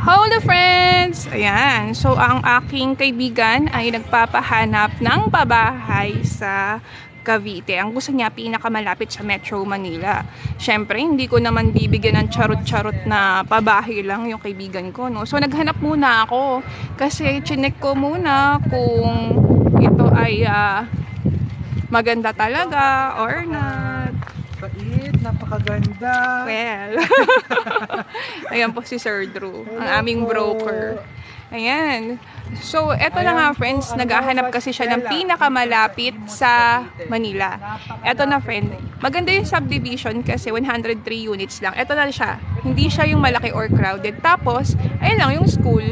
Hello friends! Ayan, so ang aking kaibigan ay nagpapahanap ng pabahay sa Cavite. Ang gusto niya pinakamalapit sa Metro Manila. Siyempre, hindi ko naman bibigyan ng charot-charot na pabahay lang yung kaibigan ko, no? So naghanap muna ako kasi chinek ko muna kung ito ay maganda talaga or not. Bait, napakaganda. Well, ayan po si Sir Drew, ang aming broker. Ayan. So, eto na nga friends, naghahanap kasi siya ng pinakamalapit sa Manila. Eto na friend, maganda yung subdivision kasi 103 units lang. Eto na siya, hindi siya yung malaki or crowded. Tapos, ayun lang yung school.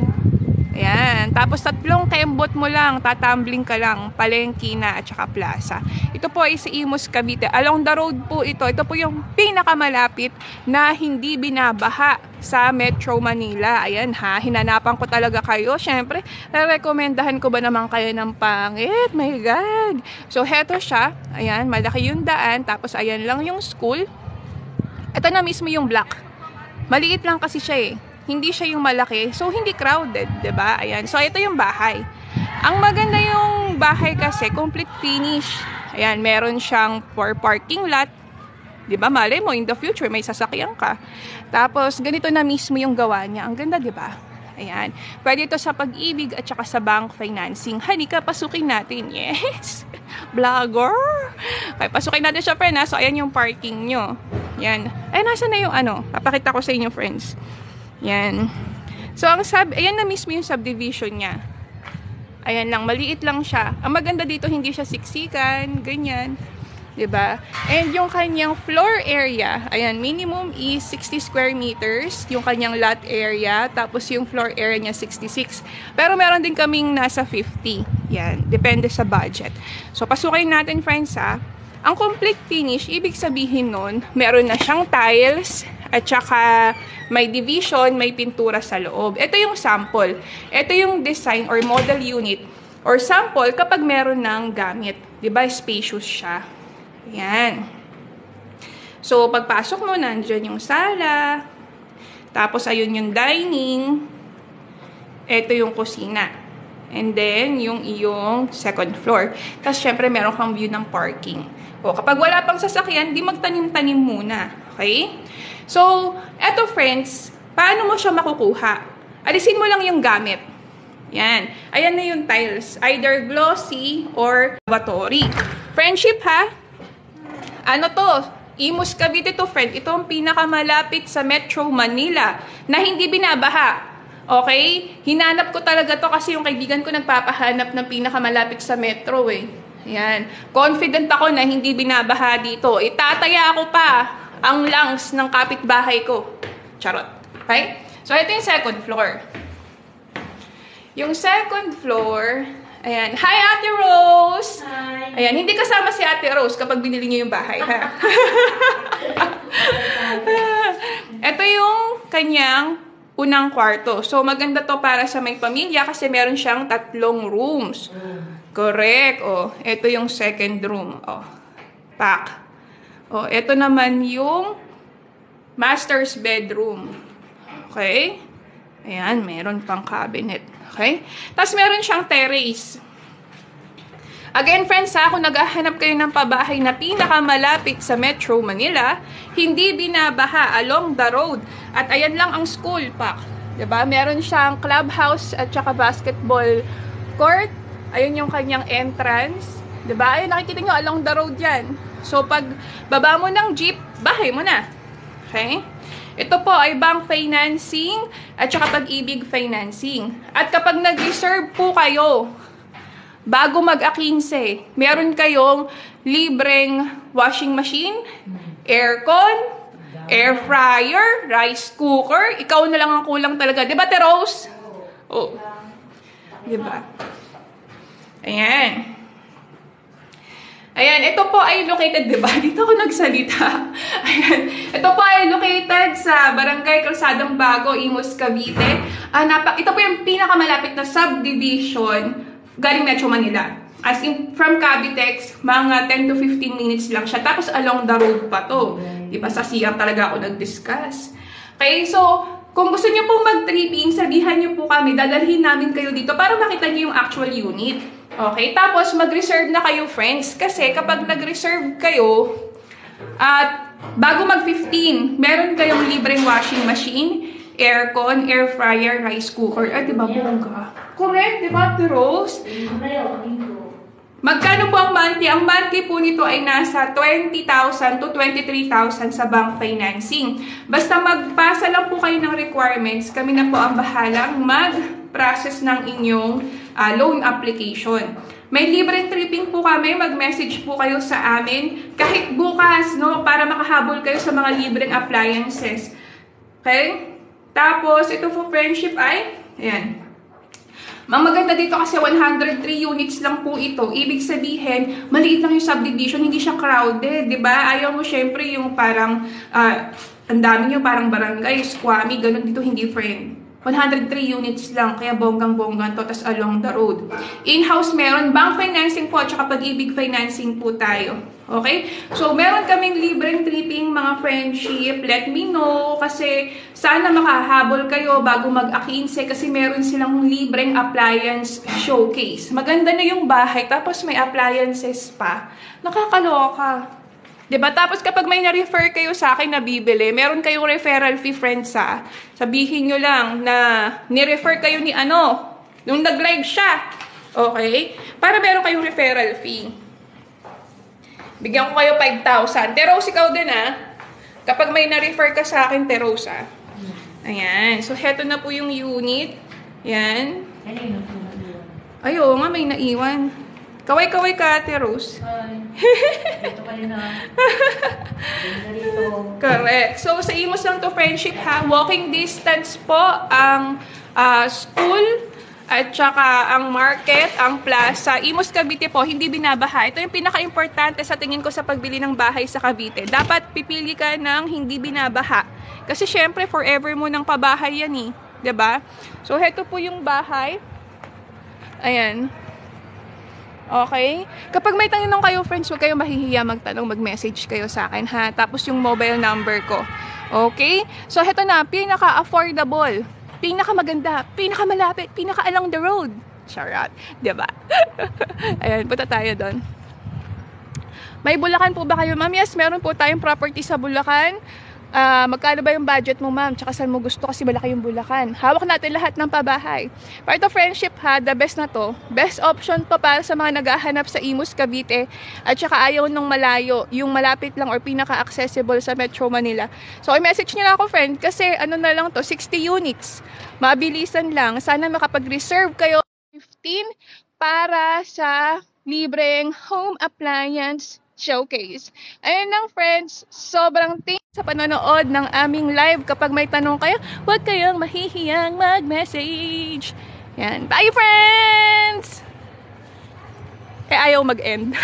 Ayan. Tapos, 3 kembot mo lang, tatambling ka lang, palengke na at saka plaza. Ito po ay sa Imus, Cavite. Along the road po ito. Ito po yung pinakamalapit na hindi binabaha sa Metro Manila. Ayan ha, hinanapan ko talaga kayo. Siyempre, rekomendahan ko ba naman kayo ng pangit? My God! So, heto siya. Ayan, malaki yung daan. Tapos, ayan lang yung school. Ito na mismo yung block. Maliit lang kasi siya eh. Hindi siya yung malaki. So, hindi crowded, 'di ba? Ayan. So, ito yung bahay. Ang maganda yung bahay kasi, complete finish. Ayan, meron siyang parking lot. 'Di ba? Malay mo, in the future, may sasakyan ka. Tapos, ganito na mismo yung gawa niya. Ang ganda, 'di ba? Ayan. Pwede ito sa Pag-ibig at saka sa bank financing. Halika, pasukin natin. Yes! Vlogger! Okay, pasukin natin siya, friend, ha? So, ayan yung parking nyo. Ayan. Ay, nasa na yung ano? Papakita ko sa inyo, friends. Yan. So, ayan na mismo yung subdivision niya. Ayan lang, maliit lang siya. Ang maganda dito, hindi siya siksikan, ganyan. 'Di ba? And yung kanyang floor area, ayan, minimum is 60 square meters, yung kanyang lot area, tapos yung floor area niya 66. Pero meron din kaming nasa 50. Yan, depende sa budget. So, pasukin natin, friends, ha. Ang complete finish, ibig sabihin nun, meron na siyang tiles, at saka may division, may pintura sa loob. Ito yung sample. Ito yung design or model unit or sample kapag meron ng gamit. Diba? Spacious siya. Ayan. So, pagpasok mo, nandyan yung sala. Tapos, ayun yung dining. Ito yung kusina. And then, yung iyong second floor. Tapos, syempre, meron kang view ng parking. O, kapag wala pang sasakyan, di magtanim-tanim muna. Okay? So, eto friends, paano mo siya makukuha? Alisin mo lang yung gamit. Yan. Ayan na yung tiles. Either glossy or lavatory. Friendship, ha? Ano to? Imus Cavite to, friend. Ito ang pinakamalapit sa Metro Manila na hindi binabaha. Okay? Hinanap ko talaga to kasi yung kaibigan ko nagpapahanap ng pinakamalapit sa Metro eh. Yan. Confident ako na hindi binabaha dito. Itataya ako pa ang lungs ng kapitbahay ko. Charot. Okay? So, ito yung second floor. Yung second floor, ayan. Hi, Ate Rose! Hi! Ayan, hindi kasama si Ate Rose kapag binili niyo yung bahay, ha? Ito yung kanyang unang kwarto. So, maganda to para sa may pamilya kasi meron siyang 3 rooms. Correct. Oh, ito yung second room. Oh, pack. Oh, ito naman yung master's bedroom. Okay? Ayan, meron pang cabinet. Okay? Tapos meron siyang terrace. Again, friends, kung naghahanap kayo ng pabahay na pinakamalapit sa Metro Manila, hindi binabaha along the road. At ayan lang ang school pack. 'Di ba? Meron siyang clubhouse at saka basketball court. Ayun yung kanyang entrance. 'Di ba? Ayun, nakikita nyo along the road 'yan. So, pag baba mo ng jeep, bahay mo na. Okay? Ito po ay bank financing at saka Pag-ibig financing. At kapag nag-reserve po kayo, bago mag-15, meron kayong libreng washing machine, aircon, air fryer, rice cooker. Ikaw na lang ang kulang talaga. Diba, Te Rose? Oh. Diba? Ayan. Ayan, ito po ay located, diba? Dito ako nagsalita. Ayan, ito po ay located sa Barangay Calsadong Bago, Imus, Cavite. Ito po yung pinakamalapit na subdivision galing Metro Manila. As in, from Cavitex, mga 10 to 15 minutes lang siya. Tapos along the road pa to. Diba? Sa CR talaga ako nag-discuss. Okay, so, kung gusto niyo pong mag-tripping, sabihan niyo po kami, dadalhin namin kayo dito para makita niyo yung actual unit. Okay? Tapos, mag-reserve na kayo, friends. Kasi kapag nag-reserve kayo, at bago mag-15, meron kayong libreng washing machine, aircon, air fryer, rice cooker. Ay, diba, bongga? Correct, diba, Rose? Magkano po ang monthly? Ang monthly po nito ay nasa 20,000 to 23,000 sa bank financing. Basta magpasa lang po kayo ng requirements, kami na po ang bahalang mag-process ng inyong loan application. May libreng tripping po kami, mag-message po kayo sa amin kahit bukas, no, para makahabol kayo sa mga libreng appliances. Okay? Tapos, ito po friendship ay, ayan. Ang maganda dito kasi 103 units lang po ito. Ibig sabihin, maliit lang yung subdivision, hindi siya crowded, di ba? Ayaw mo syempre yung parang, ang dami nyo parang barangay, squammy, ganun dito, hindi friend. 103 units lang, kaya bonggang-bonggang to, tas along the road. In-house meron, bank financing po, at saka pag-ibig financing po tayo. Okay? So, meron kaming libreng tripping, mga friendship. Let me know, kasi sana makahabol kayo bago mag-akinse, kasi meron silang libreng appliance showcase. Maganda na yung bahay, tapos may appliances pa. Nakakaloka. Diba? Tapos kapag may na-refer kayo sa akin na bibili, meron kayong referral fee, friends, ha. Sabihin nyo lang na ni-refer kayo ni ano, nung nag-live siya. Okay? Para meron kayong referral fee. Bigyan ko kayo 5,000. Teros, ikaw din, ha. Kapag may na-refer ka sa akin, Teros, ha. Ayan. So, heto na po yung unit. Ayan. Ayo nga, may naiwan. Kaway-kaway ka, Ate Rose. Dito kayo na. Correct. So, sa Imus lang to friendship, ha? Walking distance po ang school at saka ang market, ang plaza. Imus Cavite po, hindi binabaha. Ito yung pinaka-importante sa tingin ko sa pagbili ng bahay sa Cavite. Dapat pipili ka ng hindi binabaha. Kasi syempre, forever mo ng pabahay yan eh. 'Di ba? So, heto po yung bahay. Ayan. Okay? Kapag may tanong kayo, friends, huwag kayong mahihiya magtanong, mag-message kayo sa akin, ha? Tapos yung mobile number ko. Okay? So, heto na, pinaka-affordable, pinaka-maganda, pinaka-malapit, pinaka-along the road. Charot. Diba? Ayan, punta tayo doon. May Bulacan po ba kayo, ma'am? Yes, meron po tayong property sa Bulacan. Magkano ba yung budget mo, ma'am? Tsaka saan mo gusto, kasi malaki yung Bulacan. Hawak natin lahat ng pabahay. Para ito friendship, ha, the best na to. Best option to para sa mga naghahanap sa Imus Cavite at saka ayaw nung malayo, yung malapit lang or pinaka-accessible sa Metro Manila. So, i-message nyo lang ako, friend, kasi ano na lang to, 60 units. Mabilisan lang. Sana makapag-reserve kayo 15 para sa libreng home appliance showcase. Ayun lang, friends, sobrang thanks sa panonood ng aming live. Kapag may tanong kayo, huwag kayong mahihiyang mag-message. Yan. Bye, friends! Eh, ayaw mag-end.